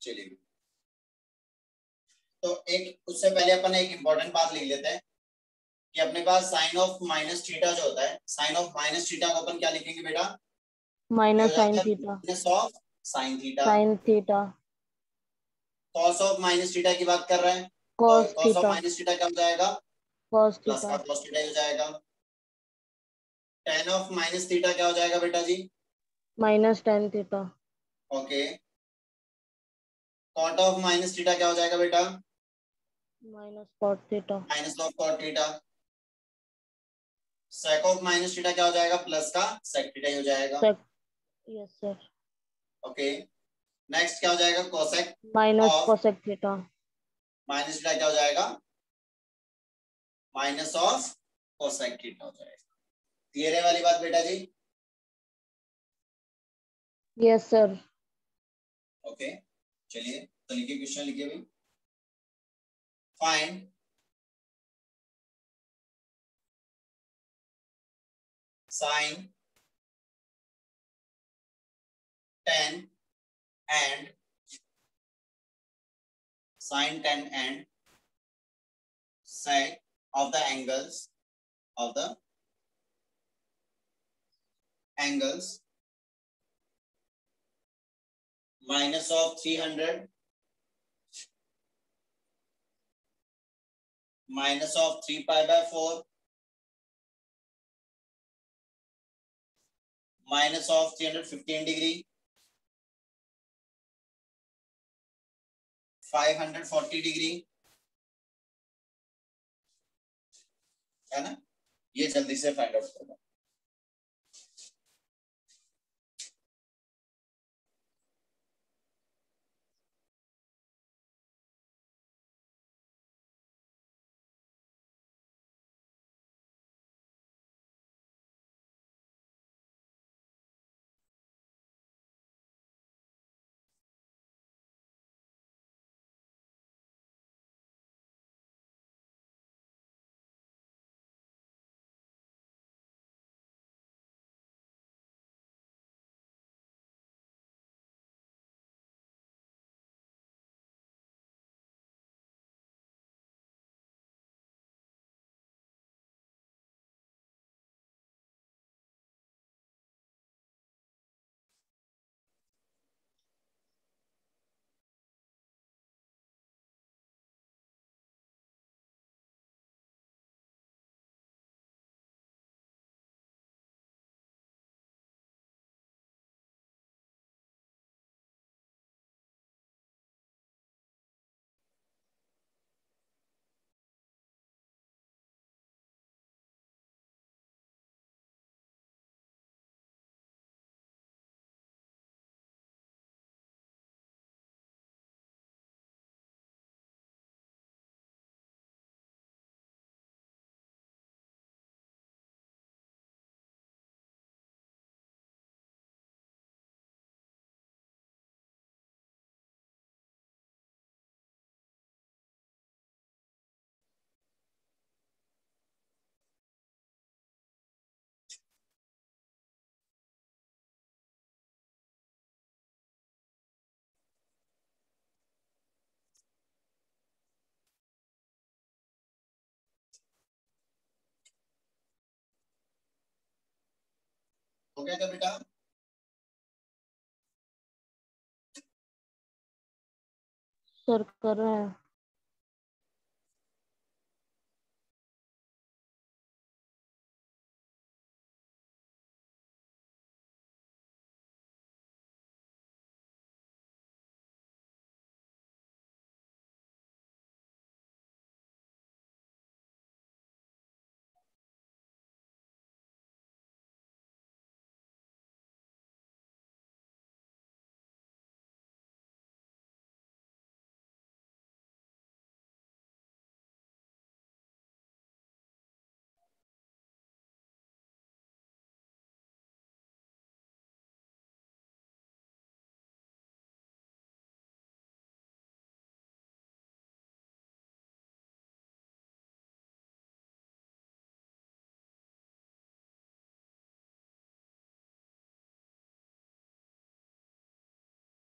चलिए, तो एक उससे पहले अपन एक इंपॉर्टेंट बात लिख लेते हैं कि अपने पास साइन ऑफ माइनस थीटा जो होता है, साइन ऑफ माइनस थीटा को अपन क्या लिखेंगे बेटा? Minus sine theta. Minus of sine theta. Sine theta. Cos of minus theta की बात कर रहे हैं, cos cos of theta. Minus theta क्या हो जाएगा? Cos plus theta. का कॉस थीटा हो जाएगा। टेन ऑफ माइनस थीटा क्या हो जाएगा बेटा जी? Minus tan theta. Okay. Cot of minus theta क्या हो जाएगा बेटा? Minus cot theta. Minus of cot theta. Sec of minus theta क्या हो जाएगा? प्लस का सेक थीटा हो जाएगा। Sec. Yes sir. Okay. Next क्या हो जाएगा? Cosec minus of cosec theta. Minus theta क्या हो जाएगा? माइनस ऑफ कोसेक थीटा हो जाएगा। क्लियर है वाली बात बेटा जी? Yes sir. ओके, चलिए तो लिखिए, क्वेश्चन लिखिए भाई। Find sign 10 and sin 10 and sec of the angles minus of 300 minus of 3 pi by 4 minus of 315 degree 540 degree, है ना? ये जल्दी से फाइंड आउट करो। हो गया क्या बेटा? सर कर रहे हैं।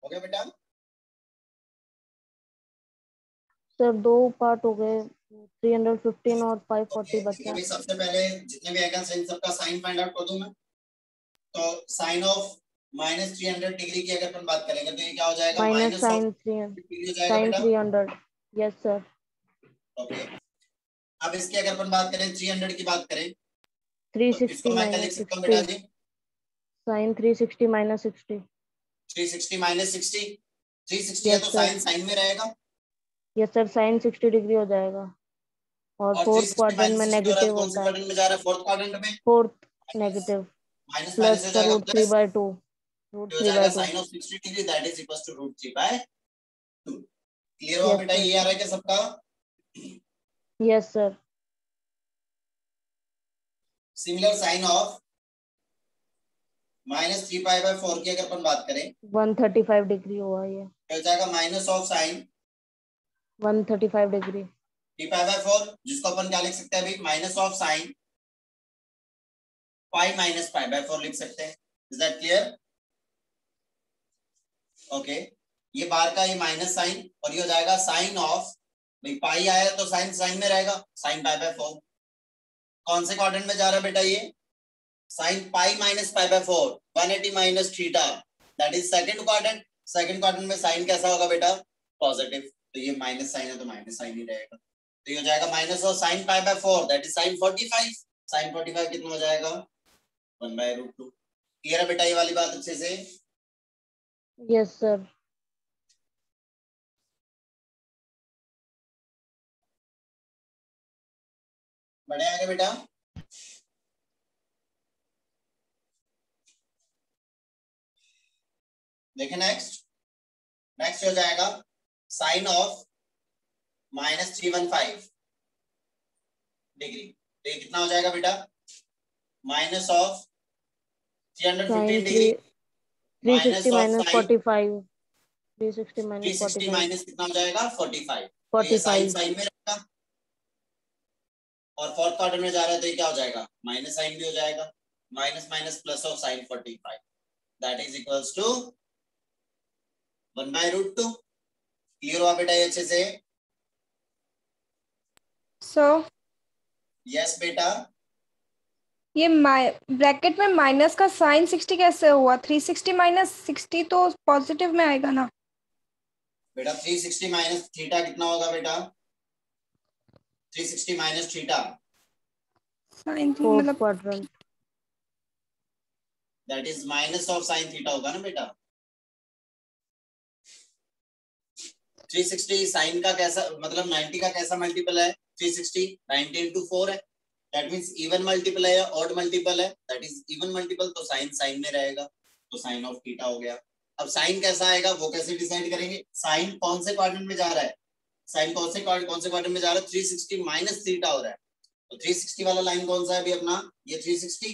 हो गया बेटा? सर दो पार्ट हो गए, 315 और 540 बचा। अभी सबसे पहले जितने भी आएगा साइन सबका साइन फाइंड आउट कर दूं मैं। तो साइन ऑफ -300 डिग्री की अगर अपन बात करेंगे तो ये क्या हो जाएगा, minus minus of sign degree हो जाएगा साइन बेटा। 300। Yes sir. ओके, अब इसकी अगर अपन बात करें 300 की बात करें तो 360 इसको मैं क्या लिख माइनस सकता हूँ 60, बेटा जी, साइन 360 माइनस 60। 360 माइनस 60, 360 है यस तो सर। साइन साइन में रहेगा, यस सर, साइन 60 डिग्री हो जाएगा। और और फोर्थ 360 क्वाड्रेंट माइनस में 60 हो रहा है तो नेगेटिव कौन से होता है। क्वाड्रेंट में जा रहा है, फोर्थ क्वाड्रेंट में। Fourth minus negative. Minus minus plus हो का जाएगा root three plus, by two root हो थ्री बाय जाएगा two sine of 60 degree that is equal to √3/2। Clear हुआ यस बेटा, सर। ये आ रहा है क्या सबका। Yes sir. Similar sine of -3π/4 की अगर अपन बात करें 135 डिग्री हुआ ये। तो हो जाएगा माइनस ऑफ साइन 135 डिग्री। 3π/4, जिसको अपन क्या लिख सकते हैं अभी, minus of sine pi minus π/4 लिख सकते हैं। Is that clear. ओके, ये बार का ये माइनस साइन और ये हो जाएगा साइन ऑफ, भाई पाई आया तो साइन साइन में रहेगा, साइन π/4। कौन से क्वाड्रेंट में जा रहा है बेटा ये, sine pi minus π/4, 180 minus theta, that is second quadrant. Second quadrant में साइन कैसा होगा बेटा, पॉजिटिव, तो ये माइनस साइन है तो माइनस साइन ही रहेगा। तो ये हो जाएगा minus of sine π/4 that is sine 45। Sine 45 कितना हो जाएगा, 1/√2। क्लियर है बेटा ये वाली बात अच्छे से। Yes sir. बढ़े आगे बेटा। देखें नेक्स्ट, नेक्स्ट हो जाएगा साइन ऑफ -315 डिग्री, तो ये कितना हो जाएगा बेटा, minus of 315 sine degree 360 minus of minus sine 45। 360 minus 360 45। Minus कितना हो जाएगा 45, तो ये साइन 45। साइन में रहेगा और फोर्थ क्वाड्रेंट में जा रहा है तो ये क्या हो जाएगा, माइनस साइन भी हो जाएगा, minus minus plus of sine 45 that is equals to 1/√2। Clear हुआ बेटा ये अच्छे से। सो यस बेटा, ये ब्रैकेट में माइनस का साइन 60 कैसे हुआ, 360 माइनस 60 तो पॉजिटिव में आएगा ना। बेटा 360 माइनस थीटा कितना होगा बेटा, 360 माइनस थीटा साइन फोर्थ मतलब quadrant. That is minus of sine theta होगा ना बेटा। 360 साइन का कैसा मतलब 90 का कैसा मल्टीपल है, 360 90 into 4 है, दैट मींस इवन मल्टीपल है या ऑड मल्टीपल है, दैट इज इवन मल्टीपल, तो साइन साइन में रहेगा, तो साइन ऑफ थीटा हो गया। अब साइन कैसा आएगा वो कैसे डिसाइड करेंगे, साइन कौन से क्वाड्रेंट में जा रहा है, साइन कौन से क्वाड्रेंट में जा रहा है, 360 माइनस थीटा हो रहा है, तो 360 वाला लाइन कौन सा है अभी अपना, ये 360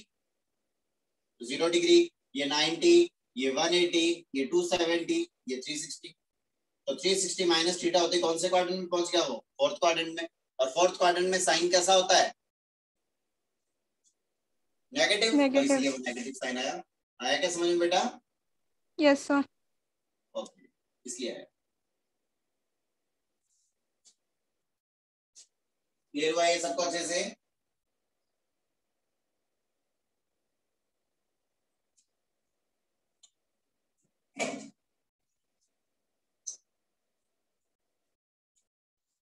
0 डिग्री, ये 90, ये 180, ये 270, ये 360, तो 360 माइनस थीटा होते कौन से क्वाड्रेंट में पहुंच गया वो, फोर्थ क्वाड्रेंट में, और फोर्थ क्वाड्रेंट में साइन कैसा होता है, नेगेटिव, तो नेगेटिव। इसलिए वो नेगेटिव साइन आया। आया क्या समझ में बेटा, यस सर। ओके, इसलिए आया। क्लियर हुआ ये सबको अच्छे से।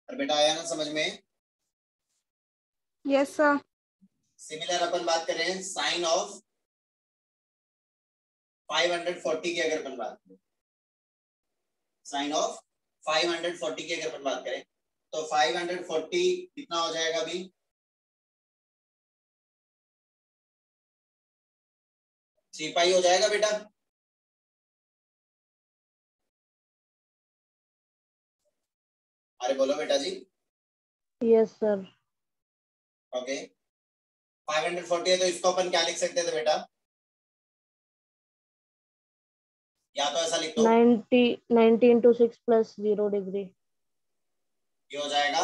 और बेटा आया ना समझ में। Yes sir. सिमिलर अपन बात करें साइन ऑफ 540 की अगर अपन बात करें, साइन ऑफ 540 की अगर अपन बात करें तो 540 कितना हो जाएगा अभी, 3π हो जाएगा बेटा। अरे बोलो बेटा जी। Yes sir. ओके, 540 है तो इसको अपन क्या लिख सकते थे बेटा, या तो ऐसा लिख दो, 90 into 6 plus 0 डिग्री। ये हो जाएगा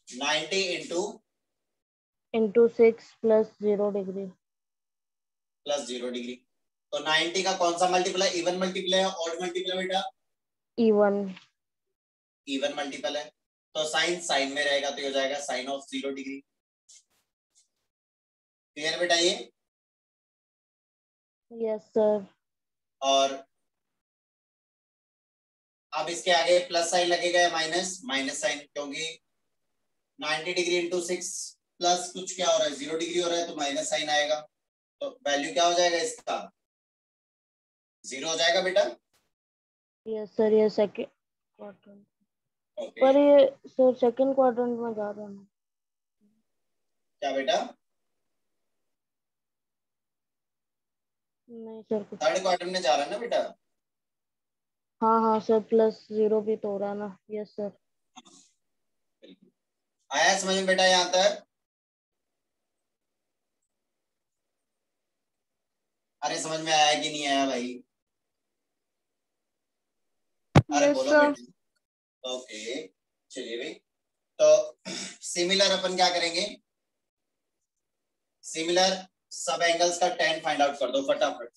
90 into 6 plus 0 degree. Plus 0 degree, तो 90 का कौन सा मल्टीपल है, इवन मल्टीपल है ऑड मल्टीपल है बेटा, इवन। इवन मल्टीपल है, तो साइन साइन में रहेगा तो ये हो जाएगा साइन ऑफ 0 डिग्री। क्लियर बेटा ये? Yes sir. और अब इसके आगे प्लस साइन लगेगा या माइनस? माइनस साइन, क्योंकि 90 डिग्री इंटू 6 प्लस कुछ क्या हो रहा है 0 डिग्री हो रहा है, तो माइनस साइन आएगा। तो वैल्यू क्या हो जाएगा इसका? 0 हो जाएगा बेटा। यस सर, ये सेकंड क्वाड्रेंट। ओके पर ये सर सेकंड क्वाड्रेंट में जा रहा है। क्या बेटा? नहीं सर कुछ। थर्ड क्वाड्रेंट में जा रहा है ना बेटा। हाँ हाँ सर, प्लस 0 भी तो हो रहा है ना। Yes sir. आया समझ में बेटा यहाँ तक? अरे समझ में आया कि नहीं आया भाई? अरे यस बोलो सर। बेटा। ओके चलिए भाई, तो सिमिलर अपन क्या करेंगे? सिमिलर सब एंगल्स का tan फाइंड आउट कर दो फटाफट।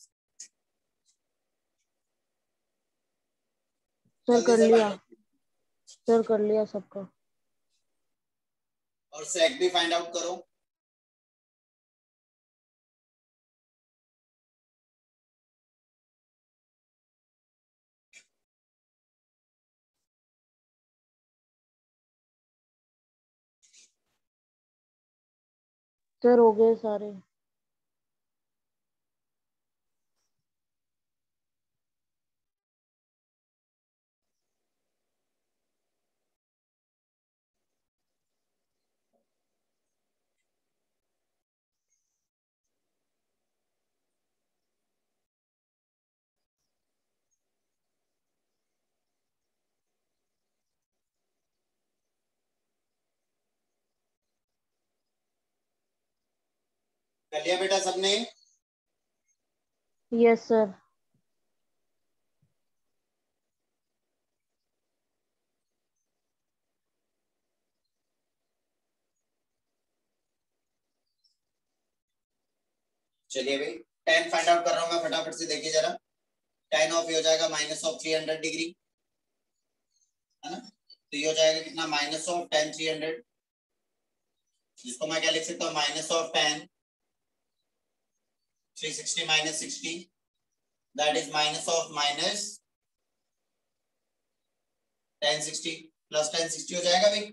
सर जल्दी कर से लिया। find out। सर कर लिया सबका। और सेक भी फाइंड आउट करो। सर हो गए सारे। कर लिया बेटा सबने? Yes sir. चलिए भाई tan फाइंड आउट कर रहा हूं मैं, फटाफट से देखिए जरा। tan ऑफ ये हो जाएगा माइनस ऑफ 300 डिग्री, है ना? तो ये हो जाएगा कितना? माइनस ऑफ tan 300, जिसको मैं क्या लिख सकता हूँ? Minus of tan 360 minus 60, that is minus of minus tan 60 plus tan 60 हो जाएगा भाई,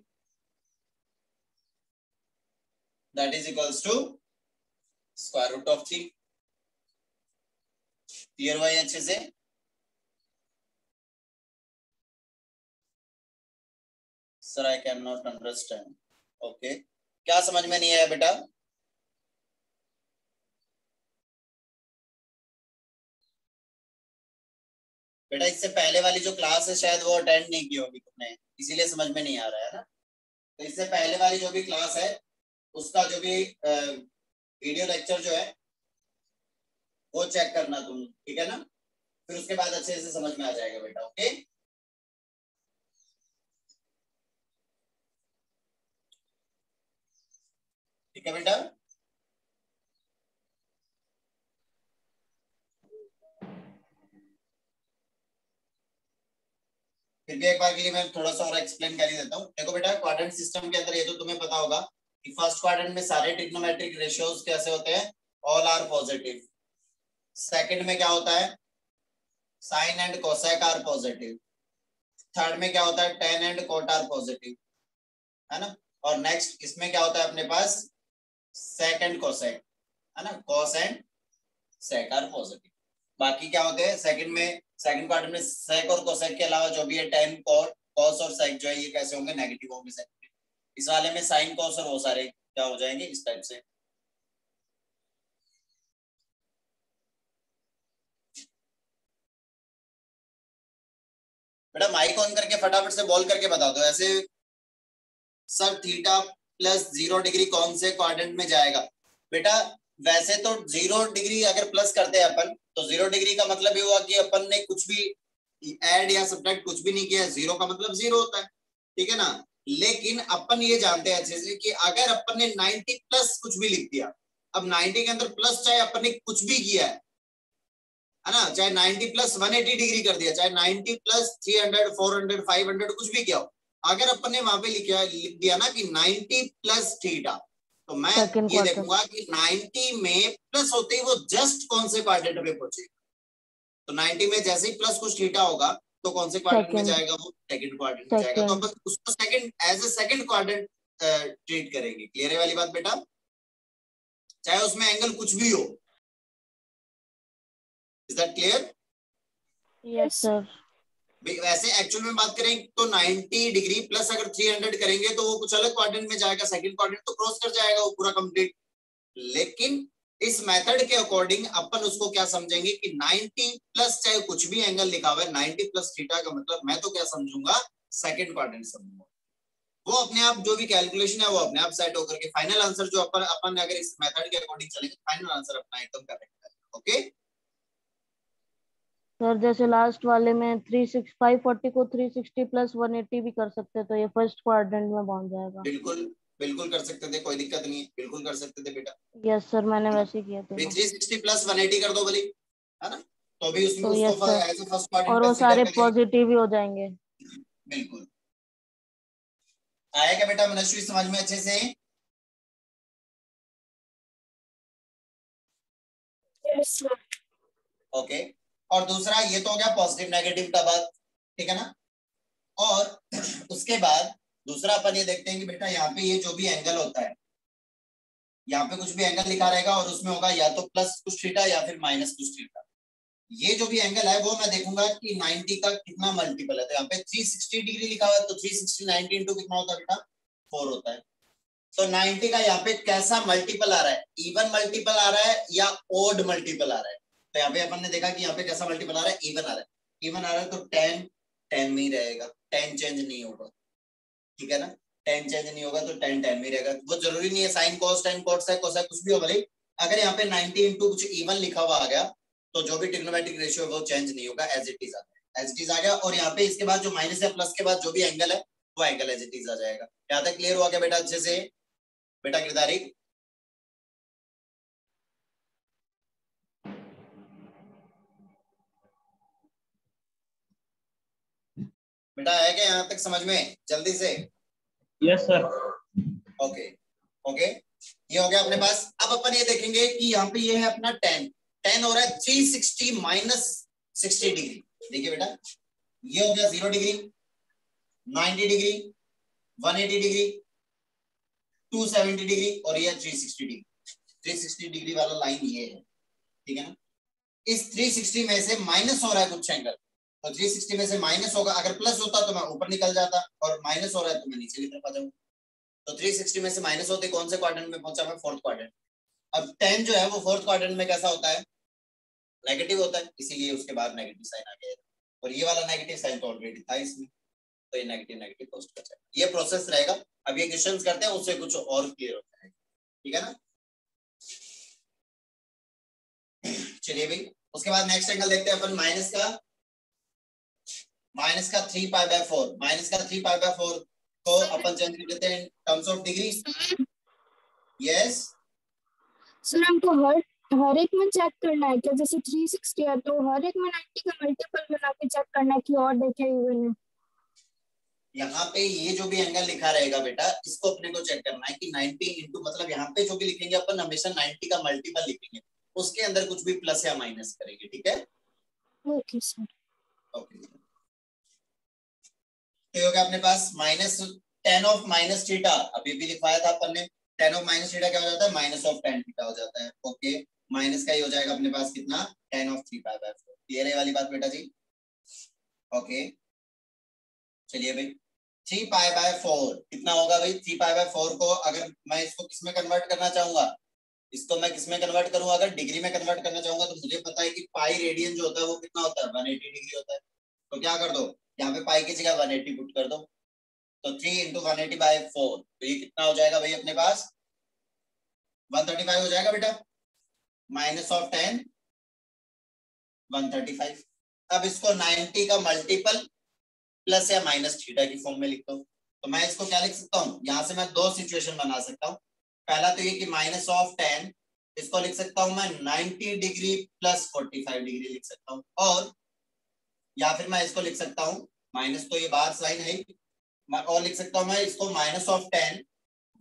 that is equals to square root of 3। Clear हुआ ये अच्छे से? Sir I can not understand. Okay, क्या समझ में नहीं आया बेटा? बेटा इससे पहले वाली जो क्लास है शायद वो अटेंड नहीं की होगी तुमने, इसीलिए समझ में नहीं आ रहा है ना। तो इससे पहले वाली जो भी क्लास है उसका जो भी वीडियो लेक्चर जो है वो चेक करना तुम, ठीक है ना? फिर उसके बाद अच्छे से समझ में आ जाएगा बेटा। ओके ठीक है बेटा। फिर भी एक बार के लिए मैं थोड़ा सा और एक्सप्लेन कर ही देता हूँ। देखो बेटा क्वाड्रेंट सिस्टम के अंदर ये तो तुम्हें पता होगा कि फर्स्ट क्वाड्रेंट में सारे ट्रिग्नोमेट्रिक रेशियोज कैसे होते हैं? All are positive. सेकंड में क्या होता है? Sine and cosec are positive. Third में क्या होता है? Tan and cot are positive, है ना? और नेक्स्ट इसमें क्या होता है अपने पास? सेक एंड कोसेक, है ना? Cos and sec are positive. बाकी क्या होते हैं सेकंड में? सेकंड क्वाड्रेंट में सेक और कोसेक के अलावा जो भी है टेन, कोट, कॉस और सेक जो है ये कैसे होंगे? नेगेटिव होंगे सेकंड में। इस वाले में साइन, कॉस और वो सारे क्या हो जाएंगे? इस टाइप से। बेटा माइक ऑन करके फटाफट से बॉल करके बता दो ऐसे। सर थीटा प्लस 0 डिग्री कौन से क्वाड्रेंट में जाएगा? बेटा वैसे तो 0 डिग्री अगर प्लस करते हैं अपन तो 0 डिग्री का मतलब ये हुआ कि अपन ने कुछ भी ऐड या सब्ट्रैक्ट कुछ भी नहीं किया। 0 का मतलब 0 होता है, ठीक है ना? लेकिन अपन ये जानते हैं अच्छे से कि अगर अपन ने 90 प्लस कुछ भी लिख दिया, अब 90 के अंदर प्लस चाहे अपन ने कुछ भी किया है ना, चाहे 90 प्लस 180 डिग्री कर दिया, चाहे 90 प्लस 300 400 500 कुछ भी किया हो, अगर अपन ने वहां पे लिख दिया ना कि 90 प्लस थीटा, तो मैं Second ये quarter. देखूंगा कि 90 में प्लस होते ही वो जस्ट कौन से क्वाड्रेंट में पहुंचेगा। तो 90 में जैसे ही प्लस कुछ थीटा होगा तो कौन से क्वाड्रेंट में Second. जाएगा, वो सेकंड क्वाड्रेंट में जाएगा। तो Second. अपन उसको second as a second quadrant treat करेंगे। क्लियर है वाली बात बेटा, चाहे उसमें एंगल कुछ भी हो। Is that clear? Yes sir. वैसे एक्चुअल में बात करें तो 90 डिग्री प्लस अगर 300 करेंगे तो वो कुछ अलग क्वाड्रेंट में जाएगा, सेकंड क्वाड्रेंट तो क्रॉस कर जाएगा वो पूरा कंप्लीट। लेकिन इस मेथड के अकॉर्डिंग अपन उसको क्या समझेंगे कि 90 प्लस चाहे कुछ भी एंगल लिखा हुआ है, 90 प्लस थीटा का मतलब मैं तो क्या समझूंगा, सेकंड क्वाड्रेंट समझूंगा। वो अपने आप जो भी कैलकुलेशन है वो अपने आप सेट होकर के फाइनल आंसर जो अपन अगर इस मेथड के अकॉर्डिंग चलेंगे फाइनल आंसर अपना एकदम करेक्ट है। ओके सर जैसे लास्ट वाले में 540 को 360 प्लस 180 भी कर सकते हैं, तो ये फर्स्ट क्वाड्रेंट में पहुंच जाएगा। बिल्कुल बिल्कुल कर सकते थे, कोई दिक्कत नहीं है, बिल्कुल कर सकते थे बेटा। यस सर, मैंने वैसे किया था। 360 प्लस 180 कर दो भले, है ना, तो अभी उसमें तो यस उसको sir, as a first quadrant और वो कंसीडर सारे करेंगे। पॉजिटिव ही हो जाएंगे। बिल्कुल। आया क्या बेटा मनस्वी समझ में अच्छे से? Yes sir. ओके और दूसरा ये तो हो गया पॉजिटिव नेगेटिव का बात, ठीक है ना। और उसके बाद दूसरा अपन ये देखते हैं कि बेटा यहाँ पे ये जो भी एंगल होता है, यहाँ पे कुछ भी एंगल लिखा रहेगा और उसमें होगा या तो प्लस कुछ थीटा या फिर माइनस कुछ थीटा। ये जो भी एंगल है वो मैं देखूंगा कि 90 का कितना मल्टीपल है। तो यहाँ पे 360 डिग्री लिखा हुआ है, तो 360 90 इंटू कितना होता है बेटा, 4 होता है। तो 90 का यहाँ पे कैसा मल्टीपल आ रहा है, इवन मल्टीपल आ रहा है या ओड मल्टीपल आ रहा है। तो यहाँ पे अपन ने देखा कि यहाँ पे कैसा मल्टीपल आ रहा है, इवन आ रहा है। इवन आ रहा है तो 10 में ही रहेगा, 10 चेंज नहीं होगा, ठीक है ना। 10 चेंज नहीं होगा तो 10 में रहेगा। वो जरूरी नहीं है साइन कॉस टेन कॉस है कोसाइन कुछ भी हो भले। अगर यहाँ पे 90 इंटू कुछ इवन लिखा हुआ आ गया तो जो भी ट्रिग्नोमेट्रिक रेशियो है वो चेंज नहीं होगा, एज इट इज आ गया, एज इट इज आ गया। और यहाँ पे इसके बाद जो माइनस या प्लस के बाद जो भी एंगल है वो एंगल एज इट इज आ जाएगा। यहाँ तक क्लियर हुआ क्या बेटा अच्छे से? बेटा गिरधारी बेटा है क्या यहाँ तक समझ में जल्दी से? Yes sir. ओके ओके ये हो गया अपने पास। अब अपन ये देखेंगे कि यहाँ पे ये है अपना 10 हो रहा है 360 माइनस 60 डिग्री। देखिए बेटा ये हो गया 0 डिग्री, 90 डिग्री, 180 डिग्री, 270 डिग्री और ये 360 डिग्री। 360 डिग्री वाला लाइन ये है, ठीक है ना। इस 360 में से माइनस हो रहा है कुछ एंगल, तो 360 में से माइनस होगा। अगर प्लस होता तो मैं ऊपर निकल जाता और माइनस हो रहा है तो मैं नीचे की तरफ आ जाऊंगा। तो 360 में से माइनस होते कौन से क्वाड्रेंट में पहुंचा मैं, फोर्थ क्वाड्रेंट। अब 10 जो है वो फोर्थ क्वाड्रेंट में कैसा होता है, नेगेटिव होता है, इसीलिए उसके बाद नेगेटिव साइन आ गया। और ये वाला नेगेटिव साइन तो ऑलरेडी था इसमें, तो ये नेगेटिव नेगेटिव पोस्ट कर जाएगा। ये प्रोसेस रहेगा। अब ये क्वेश्चंस करते हैं उससे कुछ और क्लियर हो जाएगा, ठीक है ना। चलिए भाई उसके बाद नेक्स्ट एंगल देखते हैं अपन माइनस का 3π/4। माइनस का 3π/4 को अपन चेंज कर देते हैं terms of degree. Yes sir हमको हर एक में चेक करना है क्या? जैसे 360 है तो हर एक में 90 का मल्टीपल बना के चेक करना है कि और देखे इवन है। यहाँ पे ये जो भी एंगल लिखा रहेगा बेटा इसको अपने को चेक करना है कि 90 इंटू मतलब यहाँ पे जो भी लिखेंगे अपन हमेशा 90 का मल्टीपल लिखेंगे, उसके अंदर कुछ भी प्लस या माइनस करेंगे, ठीक है। Okay sir. ओके तो हो गया अपने पास minus tan of minus theta, अभी भी लिखवाया था अपन ने। टेन ऑफ माइनस थीटा क्या हो जाता है, माइनस ऑफ टेन थीटा हो जाता है। ओके माइनस का ही हो जाएगा अपने पास कितना, टेन ऑफ 3π/4। क्लियर है वाली बात बेटा जी? ओके चलिए भाई 3π/4 कितना होगा भाई। 3π/4 को अगर मैं इसको किसमें कन्वर्ट करना चाहूंगा, इसको मैं किसमें कन्वर्ट करूंगा, अगर डिग्री में कन्वर्ट करना चाहूंगा तो मुझे पता है कि पाई रेडियन जो होता है वो कितना होता है, 180 डिग्री होता है। तो क्या कर दो, यहाँ पे पाई की जगह 180 पुट कर दो। तो 3 इंटू 180/4 तो ये कितना हो जाएगा भाई अपने पास, 135 हो जाएगा बेटा। Minus of 10 135। अब इसको 90 का मल्टीपल प्लस या माइनस थीटा की फॉर्म में लिखता हूँ। तो मैं इसको क्या लिख सकता हूँ, यहाँ से मैं दो सिचुएशन बना सकता हूँ। पहला तो ये कि माइनस ऑफ 10 इसको लिख सकता हूँ मैं 90 डिग्री प्लस 45 डिग्री लिख सकता हूँ। और या फिर मैं इसको लिख सकता हूँ, माइनस तो ये बाहर साइन है और लिख सकता हूँ मैं इसको -10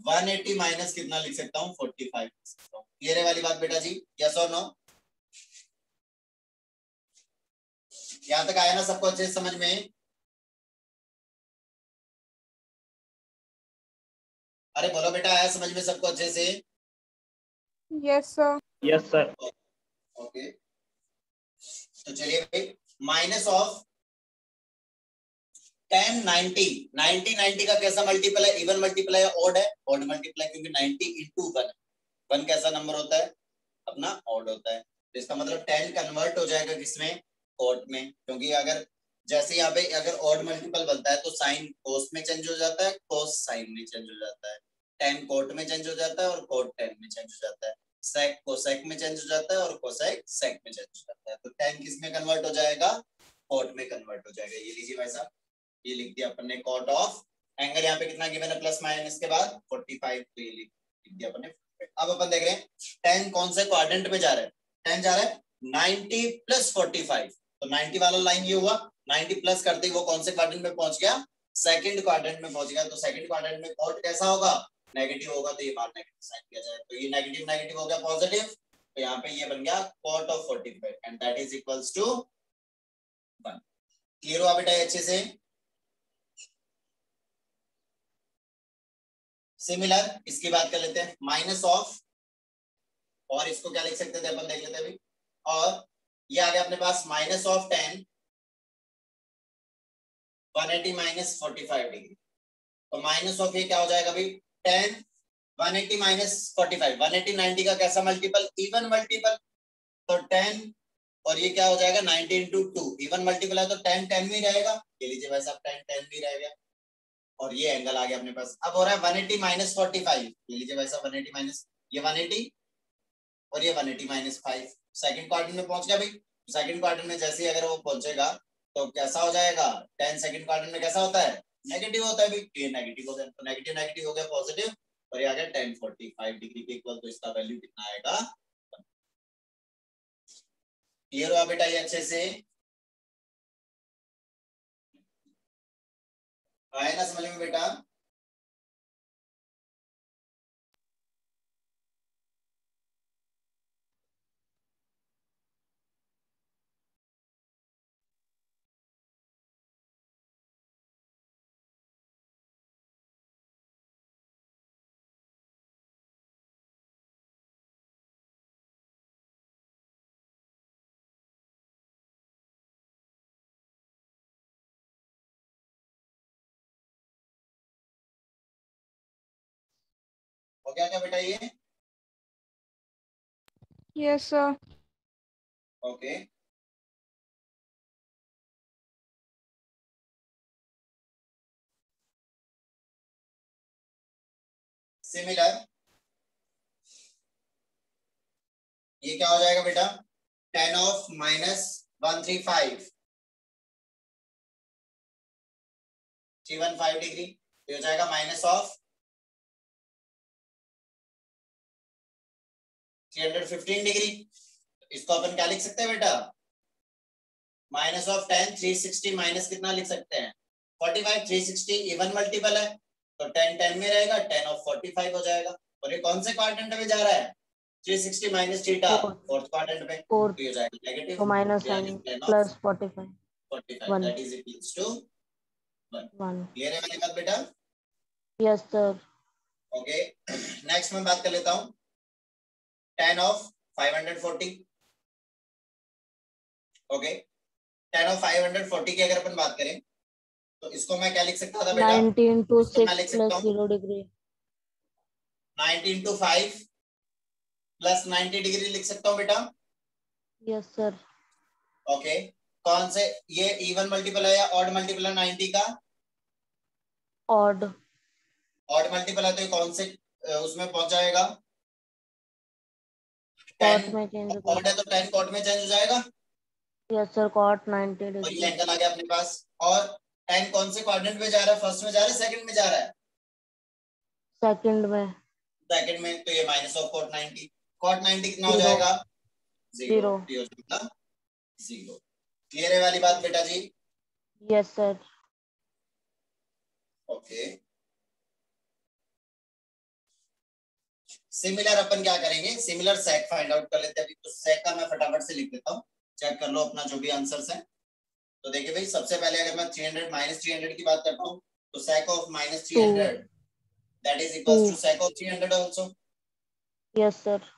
180 माइनस कितना लिख सकता हूँ 45 लिख सकता हूँ। क्लियर है वाली बात बेटा जी? यस और नो? यहाँ तक आया ना सबको अच्छे से समझ में? अरे बोलो बेटा, आया समझ में सबको अच्छे से? Yes sir. Yes sir. Okay, तो चलिए भाई, माइनस ऑफ 10 90 90 90 का कैसा मल्टीपल है? इवन मल्टीपल है, ऑड है? ऑड मल्टीपल है, क्योंकि 90 इंटू 1 1 कैसा नंबर होता है? अपना ऑड होता है। तो इसका मतलब 10 कन्वर्ट हो जाएगा किसमें? ऑड में, क्योंकि अगर जैसे यहाँ पे अगर ऑड मल्टीपल बनता है तो साइन कोस में चेंज हो जाता है, कोस साइन में चेंज हो जाता है, टेन कोट में चेंज हो जाता है और कोट टेन में चेंज हो जाता है, सेक कोसेक में चेंज हो जाता है और कोसेक सेक में चेंज हो जाता है। तो टेन किस में कन्वर्ट हो जाएगा? कोट में कन्वर्ट हो जाएगा। ये लीजिए भाई साहब, ये लिख दिया अपन ने कॉट ऑफ एंगल। यहाँ पे कितना गिवन है? प्लस माइनस के बाद 45, तो ये लिख दिया अपन ने। अब अपन देख रहे हैं 10 कौन से क्वाड्रेंट में जा रहा है? 10 जा रहा है 90 प्लस 45, तो 90 वाला लाइन ये हुआ, 90 प्लस करते ही वो कौन से क्वाड्रेंट में पहुंच गया? सेकंड क्वाड्रेंट में पहुंच गया। तो सेकंड क्वाड्रेंट में कॉट कैसा होगा? नेगेटिव होगा, तो ये बार नेगेटिव साइन किया जाए, तो ये नेगेटिव नेगेटिव हो गया पॉजिटिव, तो यहाँ पे ये बन गया cot of 45 and that is equals to 1। Clear हुआ बेटा अच्छे से? सिमिलर इसकी बात कर लेते हैं, माइनस ऑफ, और इसको क्या लिख सकते थे अपन देख लेते हैं अभी। और ये आ गया अपने पास माइनस ऑफ 10 180 माइनस 45 डिग्री। तो माइनस ऑफ ये क्या हो जाएगा अभी? 10 180 माइनस 45, 180 90 का कैसा मल्टीपल? इवन मल्टीपल, तो 10 और ये क्या हो जाएगा? 90 इंटू 2, इवन मल्टीपल है तो 10 10 में रहेगा। ये लीजिए भाई साहब 10 10 में रहेगा, और ये एंगल आ गया अपने पास। अब हो रहा है 180 माइनस 45, ये लीजिए भाई साहब 180 माइनस ये 180 और ये 180 माइनस 5, सेकंड क्वाड्रेंट में पहुंच गया भाई। सेकंड क्वाड्रेंट में जैसे ही अगर वो पहुंचेगा तो कैसा हो जाएगा? 10 सेकंड क्वाड्रेंट में कैसा होता है? नेगेटिव होता है भाई, ये नेगेटिव हो गया, तो नेगेटिव नेगेटिव हो गया पॉजिटिव, और ये आ गया 10 45 डिग्री के इक्वल, तो इसका वैल्यू कितना आएगा? क्लियर हुआ बेटा ये अच्छे से? आया ना समझ में बेटा? हो गया क्या बेटा ये? Yes sir. ओके, सिमिलर ये क्या हो जाएगा बेटा? 10 ऑफ माइनस 135 315 डिग्री, तो हो जाएगा माइनस ऑफ 315 डिग्री। इसको अपन क्या लिख सकते हैं बेटा? माइनस ऑफ 10 360 माइनस कितना लिख सकते हैं? 45, 360 इवन मल्टीपल है तो 10 10 में रहेगा, 10 ऑफ 45 हो जाएगा। और ये कौन से क्वाड्रेंट में जा रहा है? 360 माइनस थीटा फोर्थ क्वाड्रेंट में, तो ये हो जाएगा नेगेटिव, तो माइनस यानी 10 of plus 45 45 that is equals to 1। 1। Clear है वाली बात बेटा? Yes sir. ओके, नेक्स्ट में बात कर लेता हूं 10 ऑफ 540। ओके, 10 ऑफ 540 की अगर अपन बात करें तो इसको मैं क्या लिख सकता था बेटा? 90 into इसको मैं 6 लिख सकता plus हूं 0 degree। 90 into 5 प्लस 90 डिग्री लिख सकता हूं बेटा? Yes sir. ओके, कौन से ये इवन मल्टीपल है या ऑड मल्टीपल है 90 का? ऑड। ऑड मल्टीपल है तो ये कौन से उसमें पहुंच जाएगा? कॉट में चेंज कर। ऑड है तो 10 कॉट में चेंज हो जाएगा। यस सर, कॉट 90 और डिग्री। ये एंगल आ गया अपने पास। और 10 कौन से क्वाड्रेंट में जा रहा है? फर्स्ट में जा रहा है, सेकंड में जा रहा है? सेकंड में। सेकंड में, तो ये माइनस ऑफ कॉट 90, कॉट 90 कितना हो 0 जाएगा? 0, 0। 0। क्लियर है वाली बात बेटा जी? Yes sir. ओके, सिमिलर अपन क्या करेंगे, सिमिलर सेक फाइंड आउट कर लेते हैं अभी। तो सेक का मैं फटाफट से लिख देता हूँ, चेक कर लो अपना जो भी आंसर्स है। तो देखिए भाई, सबसे पहले अगर मैं 300 माइनस 300 की बात करता हूँ, तो sec of minus 300 that is equals to sec of 300 also. Yes sir.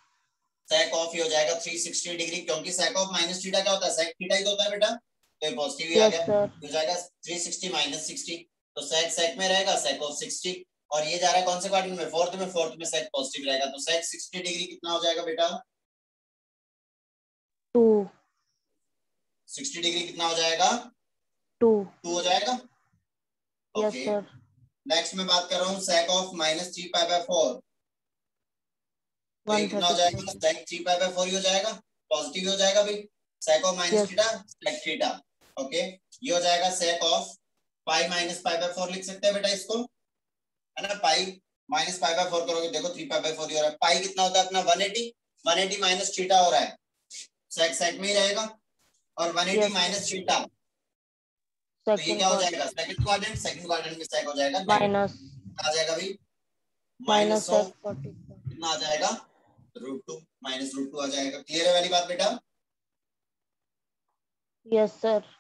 Sec of ही हो जाएगा 360 डिग्री, क्योंकि सेक ऑफ माइनस थीटा क्या होता है, सेक थीटा ही तो होता है बेटा, तो ये पॉजिटिव ही आ यस गया, सर। हो जाएगा 360 माइनस 60। तो सेक सेक में रहेगा, सेक ऑफ 60, और ये जा रहा है कौन से क्वाड्रेंट में, फोर्थ में, फोर्थ में सेक पॉजिटिव रहेगा, तो सेक 60 डिग्री कितना हो जाएगा बेटा, 2 60 डिग्री कितना हो जाएगा, 2 हो जाएगा। Yes okay, sir. नेक्स्ट मैं बात कर रहा हूँ सेक ऑफ माइनस 3 पाई बाय 4, तो ये कितना हो 136 जाएगा, सेक 3 पाई बाय 4 ही हो जाएगा, पॉजिटिव हो जाएगा भाई, sec of minus yes theta sec theta. Okay, ये हो जाएगा sec of pi minus pi by 4 लिख सकते हैं बेटा इसको, है ना, पाई माइनस पाई बाय 4 करोगे, देखो 3 पाई बाय 4 ही हो रहा है, पाई कितना होता है अपना 180, 180 माइनस थीटा हो रहा है, सेक सेक में ही रहेगा, और 180 यस माइनस थीटा, तो ये सेकंड क्या हो क्वाड्रेंट जाएगा, सेकंड क्वाड्रेंट में सेक हो जाएगा, माइनस आ जाएगा भाई माइनस माइनस ऑफ सेक 45 कितना आ जाएगा, √2 माइनस √2 आ जाएगा। क्लियर है वाली बात बेटा। Yes sir.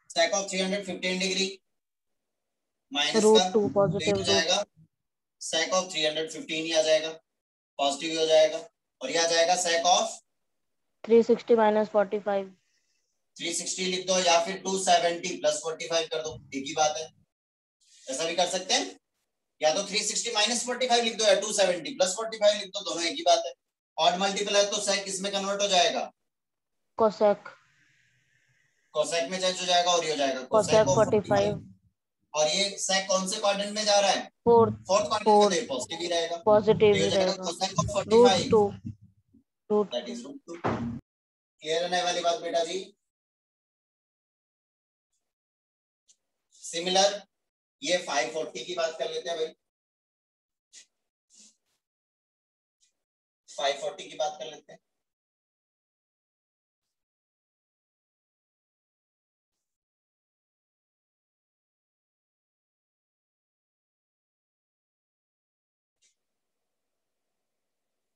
Sec of 315 degree minus का, √2 तो ये पॉजिटिव हो रूट जाएगा सेक ऑफ 315 ही आ जाएगा, पॉजिटिव ही हो जाएगा, और ये आ जाएगा सेक ऑफ 360 माइनस 45 360 लिख दो, या फिर 270 प्लस 45 कर दो, एक ही बात है, ऐसा भी कर सकते हैं, या तो 360 माइनस 45 लिख दो, या 270 प्लस 45 लिख दो, दोनों एक ही बात है। ऑड मल्टीपल है तो सेक किस में कन्वर्ट हो जाएगा, कोसेक कोसेक में चेंज हो जाएगा, और ये हो जाएगा कोसेक कोसेक ऑफ 45 45, और ये सेक कौन से क्वाड्रेंट में जा रहा है, फोर्थ फोर्थ क्वाड्रेंट में, तो ये पॉजिटिव ही रहेगा, तो पॉजिटिव ये ही हो जाएगा रहेगा, cosec of 45 √2 that √2 is √2। Clear है ना वाली बात बेटा जी। सिमिलर ये 540 की बात कर लेते हैं भाई, 540 की बात कर लेते हैं।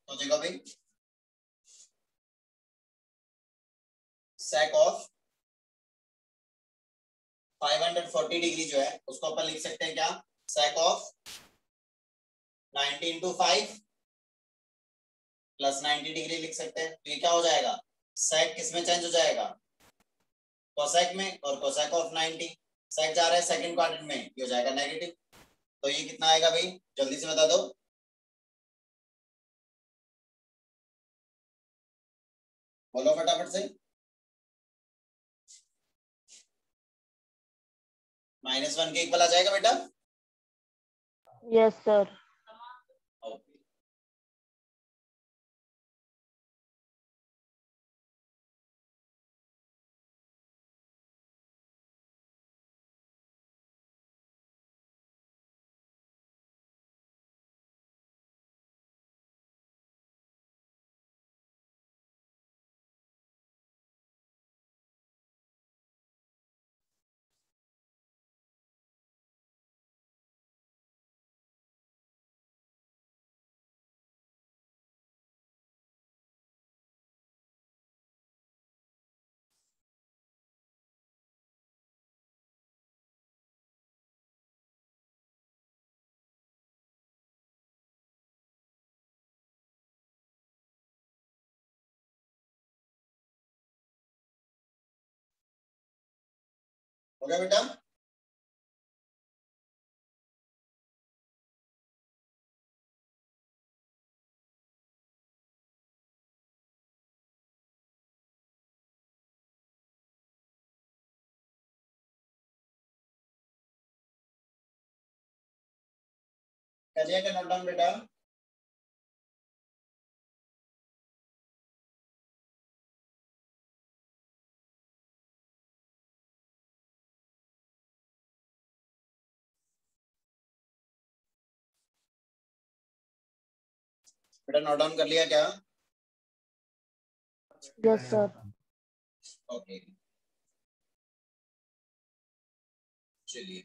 तो देखो भाई, सेक ऑफ 540 डिग्री जो है उसको अपन लिख सकते हैं क्या, sake of 90 into 5 plus 90 degree लिख सकते हैं, तो ये क्या हो जाएगा, सेक किस में चेंज हो जाएगा, कोसेक में, और कोसेक ऑफ 90, सेक जा रहा है सेकंड क्वाड्रेंट में, ये हो जाएगा नेगेटिव, तो ये कितना आएगा भाई, जल्दी से बता दो, बोलो फटाफट से, -1 के इक्वल आ जाएगा बेटा। Yes sir. ओके, हो गया बेटा। कर लिया क्या नोट डाउन बेटा। बेटा नोट डाउन कर लिया क्या, यस सर। ओके चलिए।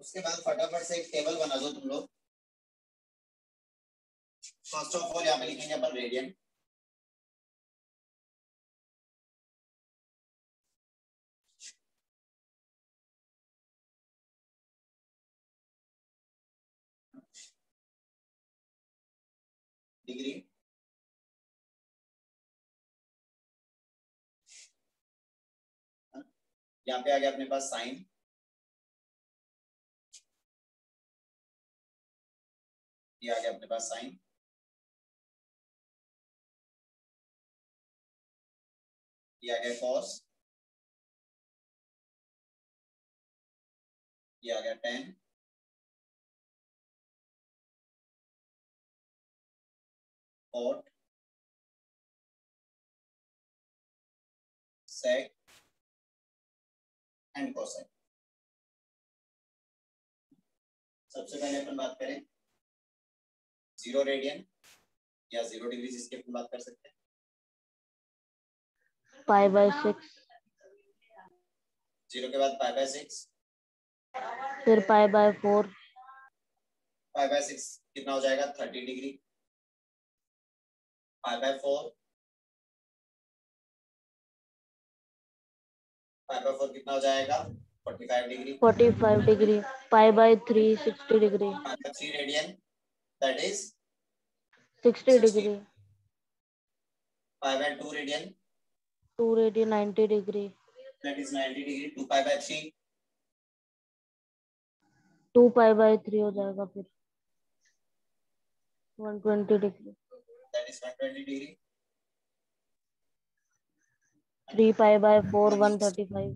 उसके बाद फटाफट से एक टेबल बना दो तुम लोग। फर्स्ट ऑफ ऑल यहाँ पे लिखेंगे अपन रेडियन, डिग्री, यहाँ पे आ गया अपने पास साइन, ये आ गया अपने पास साइन, ये आ गया कॉस, ये आ गया tan, cot, sec and cosec. सबसे पहले अपन बात करें 0 रेडियन या 0 डिग्री, जिसकी अपन बात कर सकते हैं। π/6, 0 के बाद π/6, फिर π/4, π/6 कितना हो जाएगा 30 डिग्री, π/4, π/4 कितना हो जाएगा 45 degree, 45 degree, π/3 60 degree, π/3 radian that is 60 degree, π/2 radian 2 radian 90 degree, that is 90 degree, 2π/3 2π/3 हो जाएगा फिर 120 degree, that is 120 degree, 3π/4 135,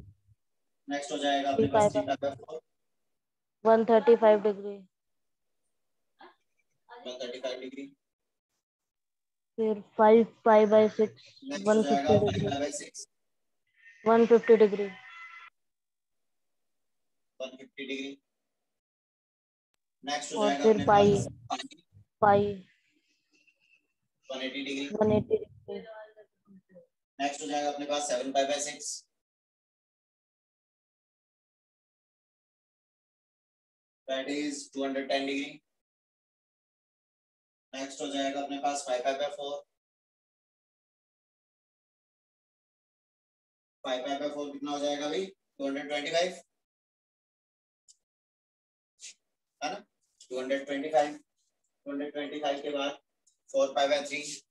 next हो जाएगा अपने पास 3π/4 135 डिग्री, 135 डिग्री, फिर 5π/6 नेक्स्ट हो जाएगा 150 डिग्री, 5π/6 150 डिग्री, 150 डिग्री, नेक्स्ट हो और जाएगा फिर अपने पाई पास पाई 180 डिग्री, 180 डिग्री, नेक्स्ट हो जाएगा अपने पास 7π/6 दैट इज 210 डिग्री, नेक्स्ट हो जाएगा अपने पास 5π/4 5π/4 कितना हो जाएगा भाई 225 है ना, 225 के बाद 4π/3